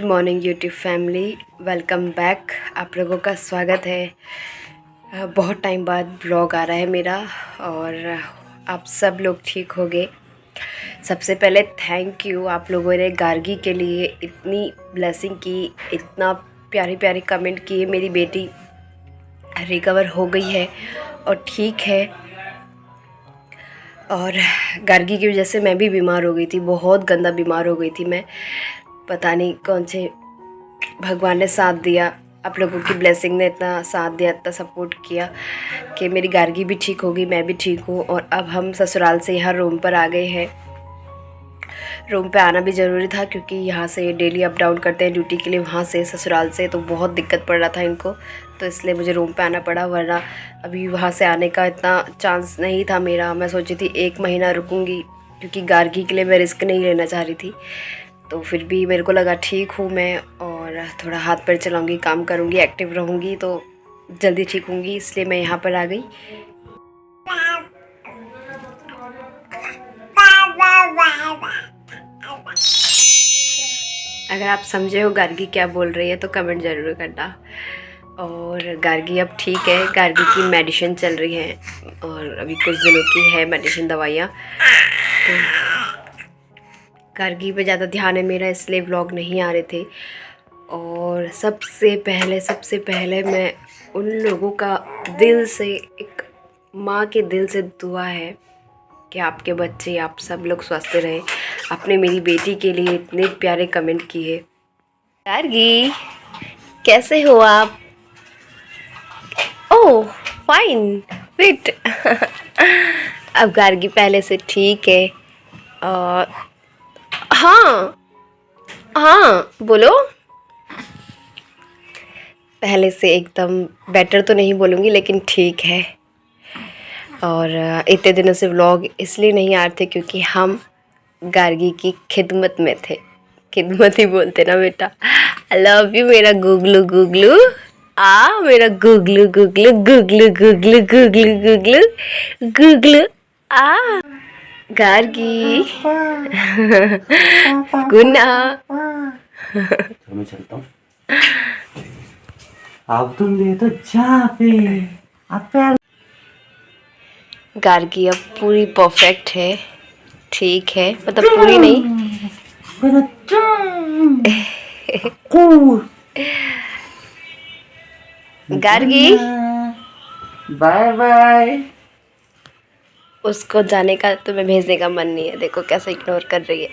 Morning YouTube family, welcome back. आप लोगों का स्वागत है। बहुत टाइम बाद ब्लॉग आ रहा है मेरा और आप सब लोग ठीक हो गए। सबसे पहले थैंक यू, आप लोगों ने गार्गी के लिए इतनी ब्लेसिंग की, इतना प्यारी प्यारी कमेंट किए। मेरी बेटी रिकवर हो गई है और ठीक है। और गार्गी की वजह से मैं भी बीमार हो गई थी, बहुत गंदा बीमार हो गई थी मैं। पता नहीं कौन से भगवान ने साथ दिया, आप लोगों की ब्लेसिंग ने इतना साथ दिया, इतना सपोर्ट किया कि मेरी गार्गी भी ठीक होगी, मैं भी ठीक हूँ। और अब हम ससुराल से यहाँ रूम पर आ गए हैं। रूम पे आना भी ज़रूरी था क्योंकि यहाँ से डेली अप डाउन करते हैं ड्यूटी के लिए, वहाँ से ससुराल से, तो बहुत दिक्कत पड़ रहा था इनको, तो इसलिए मुझे रूम पे आना पड़ा। वरना अभी वहाँ से आने का इतना चांस नहीं था मेरा। मैं सोची थी 1 महीना रुकूँगी क्योंकि गार्गी के लिए मैं रिस्क नहीं लेना चाह रही थी। तो फिर भी मेरे को लगा ठीक हूँ मैं, और थोड़ा हाथ पैर चलाऊँगी, काम करूँगी, एक्टिव रहूँगी तो जल्दी ठीक होंगी, इसलिए मैं यहाँ पर आ गई। अगर आप समझे हो गार्गी क्या बोल रही है तो कमेंट ज़रूर करना। और गार्गी अब ठीक है, गार्गी की मेडिसिन चल रही है और अभी कुछ दिनों की है मेडिसिन, दवाइयाँ। तो गार्गी पे ज़्यादा ध्यान है मेरा, इसलिए व्लॉग नहीं आ रहे थे। और सबसे पहले मैं उन लोगों का दिल से, एक माँ के दिल से दुआ है कि आपके बच्चे, आप सब लोग स्वस्थ रहें। आपने मेरी बेटी के लिए इतने प्यारे कमेंट किए। गार्गी कैसे हो आप? ओह फाइन, फिट। अब गार्गी पहले से ठीक है। और हाँ हाँ बोलो। पहले से एकदम बेटर तो नहीं बोलूँगी लेकिन ठीक है। और इतने दिनों से व्लॉग इसलिए नहीं आ रहे थे क्योंकि हम गार्गी की खिदमत में थे। खिदमत ही बोलते ना बेटा। आई लव यू मेरा गुगलू गुगलू। मेरा गुगलू गुगलू गुगलू गुगलू गुगलू गुगलू गुगलू। गार्गी गुना। मैं चलता हूँ। अब तुम ले तो जा पे अब पैर। गार्गी अब पूरी परफेक्ट है, ठीक है, मतलब पूरी नहीं। Gargi bye bye. उसको जाने का, तुम्हें भेजने का मन नहीं है, देखो कैसे इग्नोर कर रही है।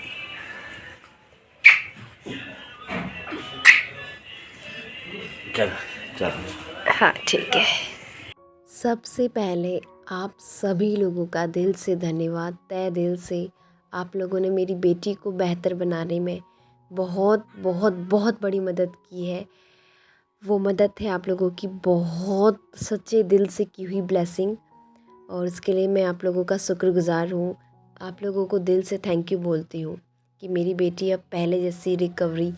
चलो चलो। हाँ ठीक है। सबसे पहले आप सभी लोगों का दिल से धन्यवाद, तहे दिल से। आप लोगों ने मेरी बेटी को बेहतर बनाने में बहुत बहुत बहुत बड़ी मदद की है। वो मदद है आप लोगों की बहुत सच्चे दिल से की हुई ब्लेसिंग, और इसके लिए मैं आप लोगों का शुक्रगुज़ार हूँ। आप लोगों को दिल से थैंक यू बोलती हूँ कि मेरी बेटी अब पहले जैसी रिकवरी,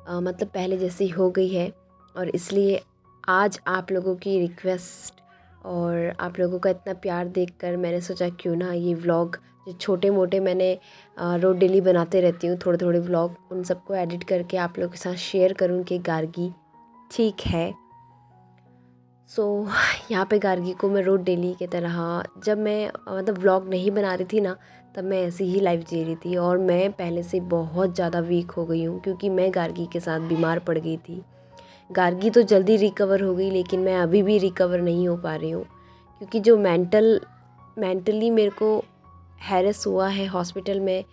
मतलब पहले जैसी हो गई है। और इसलिए आज आप लोगों की रिक्वेस्ट और आप लोगों का इतना प्यार देखकर मैंने सोचा क्यों ना ये व्लॉग, जो छोटे मोटे मैंने रोज़ डेली बनाते रहती हूँ थोड़े थोड़े व्लॉग, उन सबको एडिट करके आप लोगों के साथ शेयर करूँ कि गार्गी ठीक है। यहाँ पे गार्गी को मैं रोज़ डेली की तरह, जब मैं मतलब व्लॉग नहीं बना रही थी ना, तब मैं ऐसे ही लाइफ जी रही थी। और मैं पहले से बहुत ज़्यादा वीक हो गई हूँ क्योंकि मैं गार्गी के साथ बीमार पड़ गई थी। गार्गी तो जल्दी रिकवर हो गई लेकिन मैं अभी भी रिकवर नहीं हो पा रही हूँ क्योंकि जो मेंटली मेरे को हैरेस हुआ है हॉस्पिटल में,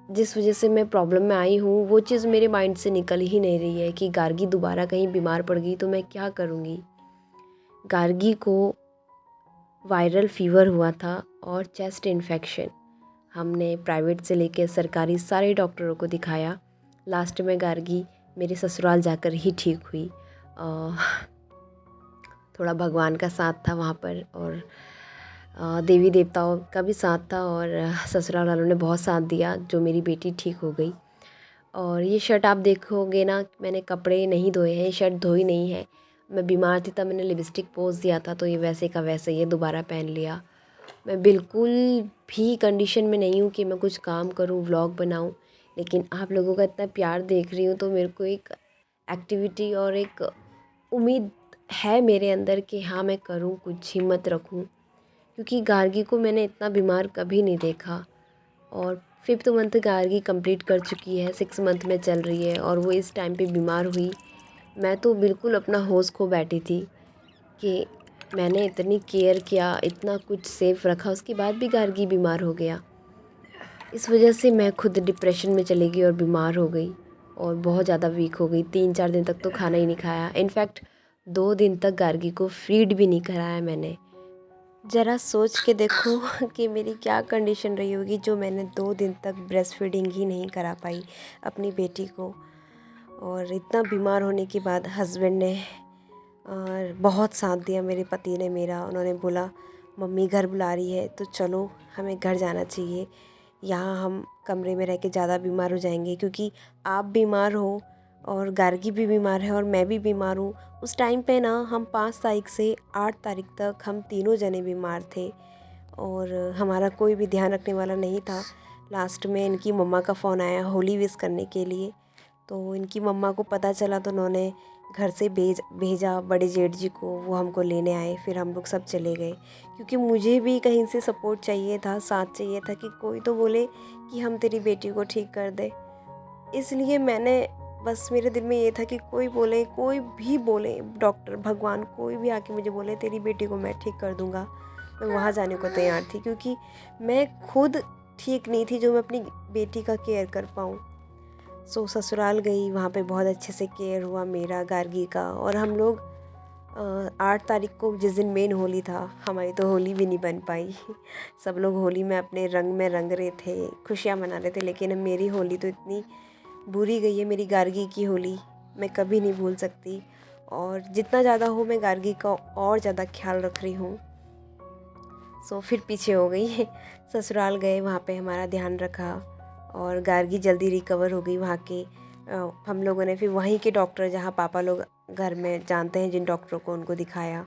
जिस वजह से मैं प्रॉब्लम में आई हूँ, वो चीज़ मेरे माइंड से निकल ही नहीं रही है कि गार्गी दोबारा कहीं बीमार पड़ गई तो मैं क्या करूँगी। गार्गी को वायरल फीवर हुआ था और चेस्ट इन्फेक्शन। हमने प्राइवेट से लेकर सरकारी सारे डॉक्टरों को दिखाया। लास्ट में गार्गी मेरे ससुराल जाकर ही ठीक हुई। थोड़ा भगवान का साथ था वहाँ पर, और देवी देवताओं का भी साथ था, और ससुराल वालों ने बहुत साथ दिया जो मेरी बेटी ठीक हो गई। और ये शर्ट आप देखोगे ना, मैंने कपड़े नहीं धोए हैं, ये शर्ट धोई नहीं है। मैं बीमार थी तब मैंने लिपस्टिक पोंछ दिया था, तो ये वैसे का वैसे ये दोबारा पहन लिया। मैं बिल्कुल भी कंडीशन में नहीं हूँ कि मैं कुछ काम करूँ, व्लॉग बनाऊँ। लेकिन आप लोगों का इतना प्यार देख रही हूँ तो मेरे को एक एक्टिविटी और एक उम्मीद है मेरे अंदर कि हाँ मैं करूँ, कुछ हिम्मत रखूँ, क्योंकि गार्गी को मैंने इतना बीमार कभी नहीं देखा। और 5th मंथ गार्गी कंप्लीट कर चुकी है, 6 मंथ में चल रही है और वो इस टाइम पे बीमार हुई। मैं तो बिल्कुल अपना होश खो बैठी थी कि मैंने इतनी केयर किया, इतना कुछ सेफ रखा, उसके बाद भी गार्गी बीमार हो गया। इस वजह से मैं खुद डिप्रेशन में चली गई और बीमार हो गई और बहुत ज़्यादा वीक हो गई। 3-4 दिन तक तो खाना ही नहीं खाया। इनफैक्ट 2 दिन तक गार्गी को फीड भी नहीं कराया मैंने। ज़रा सोच के देखो कि मेरी क्या कंडीशन रही होगी जो मैंने 2 दिन तक ब्रेस्ट फीडिंग ही नहीं करा पाई अपनी बेटी को। और इतना बीमार होने के बाद हस्बैंड ने और बहुत साथ दिया, मेरे पति ने मेरा। उन्होंने बोला मम्मी घर बुला रही है तो चलो हमें घर जाना चाहिए, यहाँ हम कमरे में रह के ज़्यादा बीमार हो जाएंगे, क्योंकि आप बीमार हो और गार्गी भी बीमार है और मैं भी बीमार हूँ। उस टाइम पे ना हम 5 तारीख से 8 तारीख तक हम तीनों जने बीमार थे और हमारा कोई भी ध्यान रखने वाला नहीं था। लास्ट में इनकी मम्मा का फ़ोन आया होली विश करने के लिए, तो इनकी मम्मा को पता चला तो उन्होंने घर से भेजा बड़े जेठ जी को, वो हमको लेने आए। फिर हम लोग सब चले गए, क्योंकि मुझे भी कहीं से सपोर्ट चाहिए था, साथ चाहिए था कि कोई तो बोले कि हम तेरी बेटी को ठीक कर दे। इसलिए मैंने बस, मेरे दिल में ये था कि कोई बोले, कोई भी बोले, डॉक्टर, भगवान, कोई भी आके मुझे बोले तेरी बेटी को मैं ठीक कर दूँगा, मैं वहाँ जाने को तैयार थी, क्योंकि मैं खुद ठीक नहीं थी जो मैं अपनी बेटी का केयर कर पाऊँ। ससुराल गई, वहाँ पे बहुत अच्छे से केयर हुआ मेरा, गार्गी का। और हम लोग 8 तारीख को, जिस दिन मेन होली था, हमारी तो होली भी नहीं बन पाई। सब लोग होली में अपने रंग में रंग रहे थे, खुशियाँ मना रहे थे, लेकिन मेरी होली तो इतनी बुरी गई है। मेरी गार्गी की होली मैं कभी नहीं भूल सकती, और जितना ज़्यादा हो मैं गार्गी का और ज़्यादा ख्याल रख रही हूँ। फिर पीछे हो गई। ससुराल गए, वहाँ पे हमारा ध्यान रखा और गार्गी जल्दी रिकवर हो गई। वहाँ के हम लोगों ने फिर वहीं के डॉक्टर, जहाँ पापा लोग घर में जानते हैं जिन डॉक्टरों को, उनको दिखाया।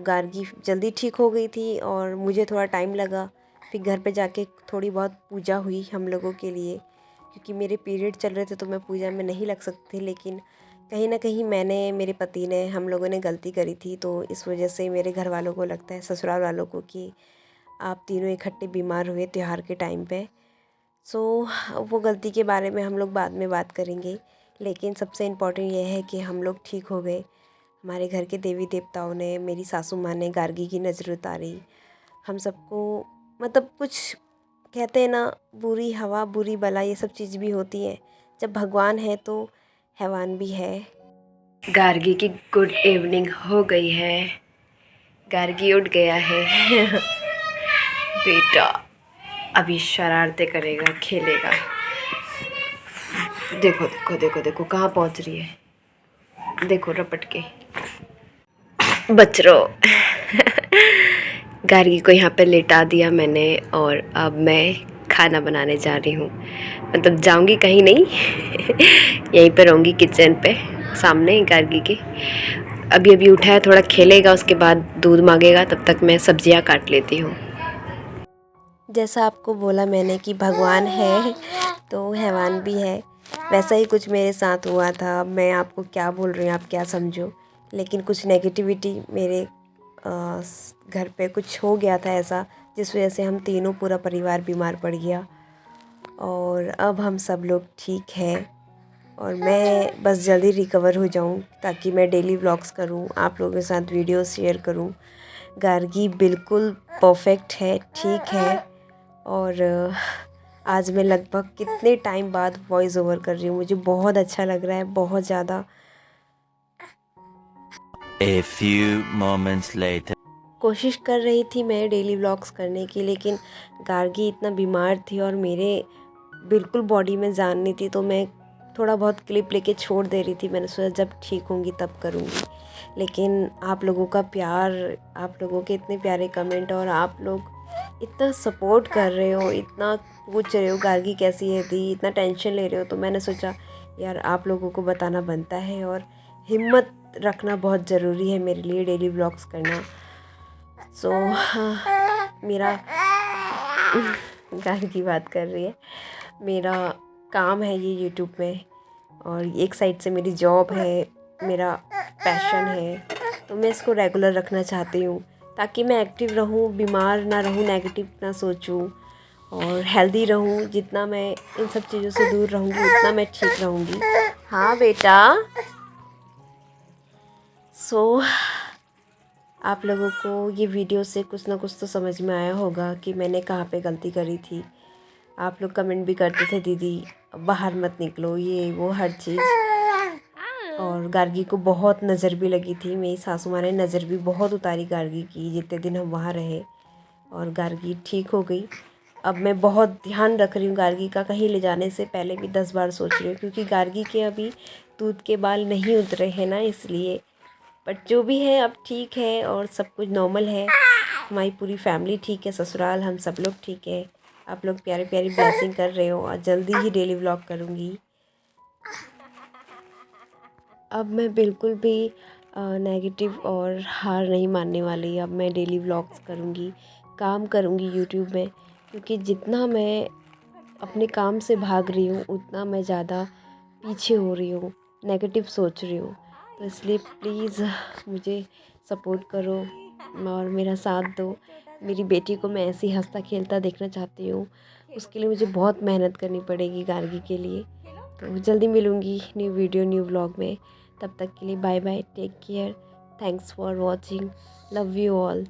गार्गी जल्दी ठीक हो गई थी और मुझे थोड़ा टाइम लगा। फिर घर पे जाके थोड़ी बहुत पूजा हुई हम लोगों के लिए, क्योंकि मेरे पीरियड चल रहे थे तो मैं पूजा में नहीं लग सकती थी। लेकिन कहीं ना कहीं मैंने, मेरे पति ने, हम लोगों ने गलती करी थी, तो इस वजह से मेरे घर वालों को लगता है, ससुराल वालों को, कि आप तीनों इकट्ठे बीमार हुए त्यौहार के टाइम पे। वो गलती के बारे में हम लोग बाद में बात करेंगे, लेकिन सबसे इम्पोर्टेंट ये है कि हम लोग ठीक हो गए। हमारे घर के देवी देवताओं ने, मेरी सासू माँ ने गार्गी की नज़र उतारी। हम सबको, मतलब कुछ कहते हैं ना, बुरी हवा बुरी बला ये सब चीज़ भी होती है। जब भगवान है तो हैवान भी है। गार्गी की गुड इवनिंग हो गई है, गार्गी उठ गया है। बेटा अभी शरारतें करेगा, खेलेगा। देखो देखो देखो देखो कहाँ पहुँच रही है, देखो रपट के बच रहो। गार्गी को यहाँ पे लेटा दिया मैंने और अब मैं खाना बनाने जा रही हूँ। मतलब जाऊँगी कहीं नहीं, यहीं पे रहूँगी किचन पे सामने गार्गी के। अभी अभी उठा है, थोड़ा खेलेगा, उसके बाद दूध मांगेगा, तब तक मैं सब्जियाँ काट लेती हूँ। जैसा आपको बोला मैंने कि भगवान है तो हैवान भी है, वैसा ही कुछ मेरे साथ हुआ था। मैं आपको क्या बोल रही हूँ आप क्या समझो, लेकिन कुछ नेगेटिविटी मेरे घर पे कुछ हो गया था ऐसा, जिस वजह से हम तीनों, पूरा परिवार बीमार पड़ गया। और अब हम सब लोग ठीक हैं और मैं बस जल्दी रिकवर हो जाऊं, ताकि मैं डेली व्लॉग्स करूं, आप लोगों के साथ वीडियो शेयर करूं। गार्गी बिल्कुल परफेक्ट है, ठीक है। और आज मैं लगभग कितने टाइम बाद वॉइस ओवर कर रही हूँ, मुझे बहुत अच्छा लग रहा है, बहुत ज़्यादा। A few moments later. कोशिश कर रही थी मैं डेली व्लॉग्स करने की, लेकिन गार्गी इतना बीमार थी और मेरे बिल्कुल बॉडी में जान नहीं थी, तो मैं थोड़ा बहुत क्लिप लेके छोड़ दे रही थी। मैंने सोचा जब ठीक होंगी तब करूँगी। लेकिन आप लोगों का प्यार, आप लोगों के इतने प्यारे कमेंट, और आप लोग इतना सपोर्ट कर रहे हो, इतना पूछ रहे हो गार्गी कैसी है दी, इतना टेंशन ले रहे हो, तो मैंने सोचा यार आप लोगों को बताना बनता है। और हिम्मत रखना बहुत ज़रूरी है मेरे लिए, डेली व्लॉग्स करना। मेरा गार्गी बात कर रही है, मेरा काम है ये यूट्यूब में, और एक साइड से मेरी जॉब है, मेरा पैशन है, तो मैं इसको रेगुलर रखना चाहती हूँ ताकि मैं एक्टिव रहूँ, बीमार ना रहूँ, नेगेटिव ना सोचूँ और हेल्दी रहूँ। जितना मैं इन सब चीज़ों से दूर रहूँगी उतना मैं ठीक रहूँगी। हाँ बेटा। सो आप लोगों को ये वीडियो से कुछ ना कुछ तो समझ में आया होगा कि मैंने कहाँ पे गलती करी थी। आप लोग कमेंट भी करते थे दीदी बाहर मत निकलो, ये वो हर चीज़। और गार्गी को बहुत नज़र भी लगी थी, मेरी सासू माँ ने नज़र भी बहुत उतारी गार्गी की जितने दिन हम वहाँ रहे, और गार्गी ठीक हो गई। अब मैं बहुत ध्यान रख रही हूँ गार्गी का, कहीं ले जाने से पहले भी 10 बार सोच रही हूँ, क्योंकि गार्गी के अभी दूध के बाल नहीं उतरे हैं ना, इसलिए। बट जो भी है अब ठीक है और सब कुछ नॉर्मल है। हमारी पूरी फैमिली ठीक है, ससुराल हम सब लोग ठीक है। आप लोग प्यारे प्यारी ब्लेसिंग कर रहे हो, और जल्दी ही डेली व्लॉग करूँगी। अब मैं बिल्कुल भी नेगेटिव और हार नहीं मानने वाली। अब मैं डेली व्लॉग्स करूँगी, काम करूँगी यूट्यूब में, क्योंकि जितना मैं अपने काम से भाग रही हूँ उतना मैं ज़्यादा पीछे हो रही हूँ, नेगेटिव सोच रही हूँ। तो इसलिए प्लीज़ मुझे सपोर्ट करो और मेरा साथ दो। मेरी बेटी को मैं ऐसे ही हंसता खेलता देखना चाहती हूँ, उसके लिए मुझे बहुत मेहनत करनी पड़ेगी गार्गी के लिए। तो जल्दी मिलूँगी न्यू वीडियो न्यू व्लॉग में। तब तक के लिए bye bye, take care, thanks for watching, love you all.